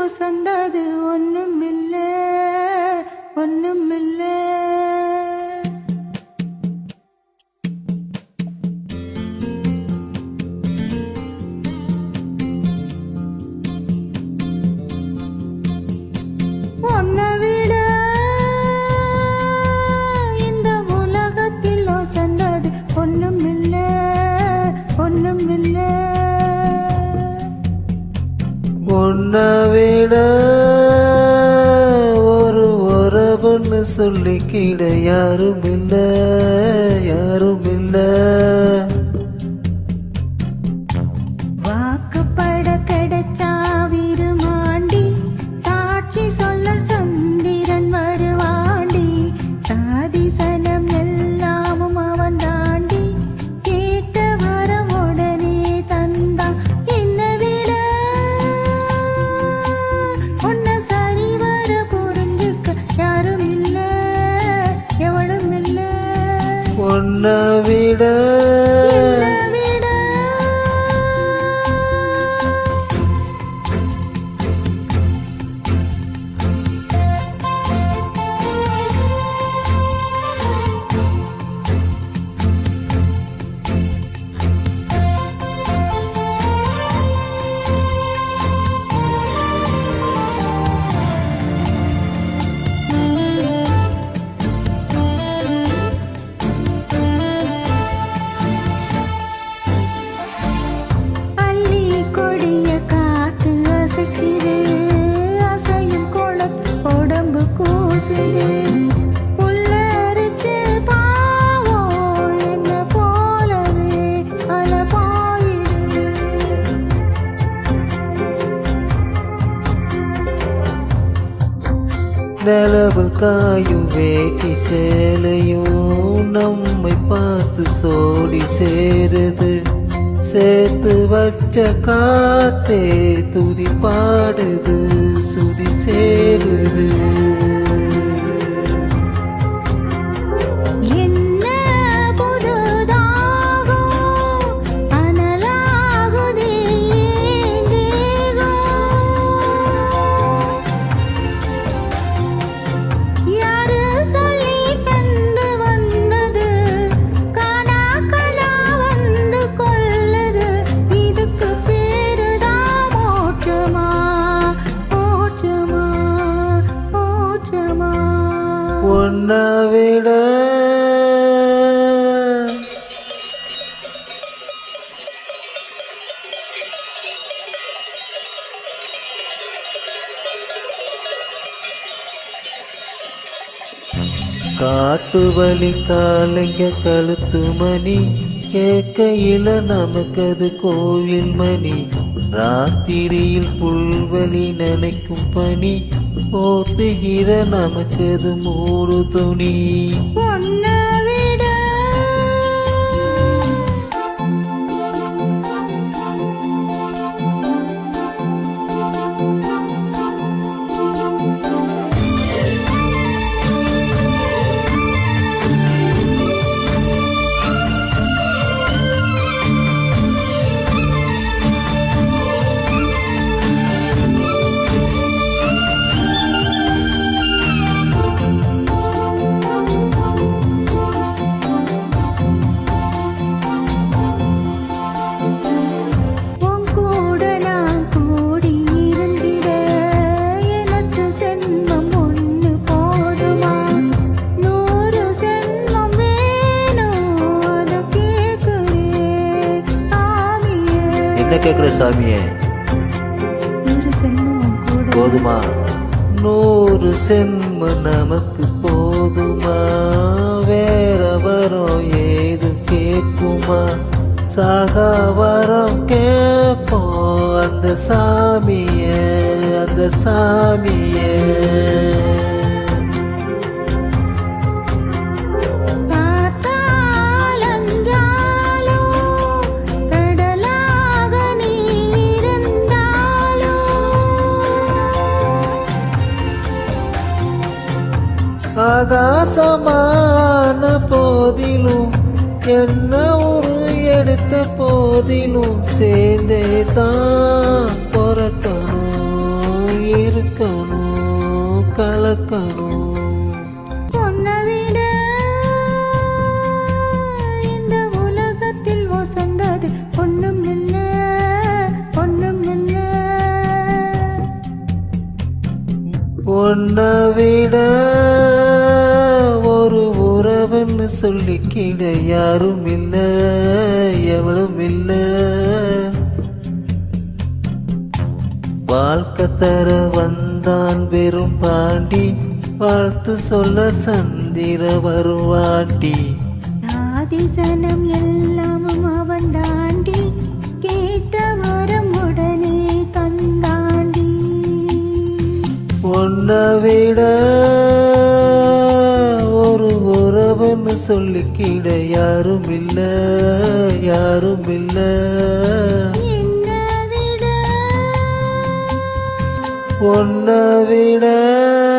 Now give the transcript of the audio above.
வசந்தது ஒண்ணுமில்ல ஒண்ணுமில்ல. உன்னை விட இந்த உலகத்தில் வசந்தது ஒண்ணுமில்ல ஒண்ணுமில்ல. உன்னை விட ஒரு உறவுன்னு சொல்லிக்கிட யாரும் இல்ல யாரும் இல்ல. வாக்குப்பட கிடைச்சா விருமாண்டி, சாட்சி சொல்ல சந்திரன் வருவாண்டி, சாதி சனம் எல்லாமும் அவன் தாண்டி, கேட்ட வர உடனே தந்தான். என்னை விட உன்னை சரிவர புரிஞ்சுக்க யாரும் இல்ல எவனும் இல்ல. உன்னை விட நிலவில் காயும் வேட்டி சேலையும் நம்மை பார்த்து சோடி சேருது. சேர்த்து வச்ச காத்தே துதி பாடுது சுதி சேருது. உன்னை விட காட்டு வலி காலைங்க கழுத்து மணி கேட்கையில நமக்கு அது கோவில் மணி. ராத்திரியில் புல்வெளி நினைக்கும் பனி போத்துகிற நமக்கு அது மூடு துணி. உன்னை விட என்ன கேக்குற சாமியே? போதுமா? 100 சென்மம் நமக்கு போதுமா? வேற வரம் ஏது கேட்குமா? சாகா வரம் கேட்போம் அந்த சாமியே அந்த சாமியே. ஆகாசமான போதிலும் என்ன ஒரு எடுத்த போதிலும் சேர்ந்தே தான் பொறக்கணும். உன்னை விட ஒரு உறவுன்னு சொல்லிக்கிட யாரும் இல்ல எவளும் இல்ல வாழ்க்கை தர வந்தான் வெறும் பாண்டி வாழ்த்து சொல்ல சந்திர வருவாண்டி ஆதிசனம் எல்லாமும் அவன் தாண்டி கேட்ட வரம் உடனே தந்தாண்டி உன்னை விட ஒரு உறவுன்னு சொல்லிக்கிட யாரும் இல்ல யாரும் இல்ல என்னை விட, உன்னை விட, உன்னை விட, ஒரு உறவுன்னு சொல்லிக்கிட யாரும் இல்ல யாரும் இல்ல என்னை விட, உன்னை விட, ஒரு உறவுன்னு சொல்லிக்கிட யாரும் இல்ல யாரும் இல்ல என்னை விட, உன்னை விட, ஒரு உறவுன்னு சொல்லிக்கிட யாரும் இல்ல யாரும் இல்ல என்னை விட.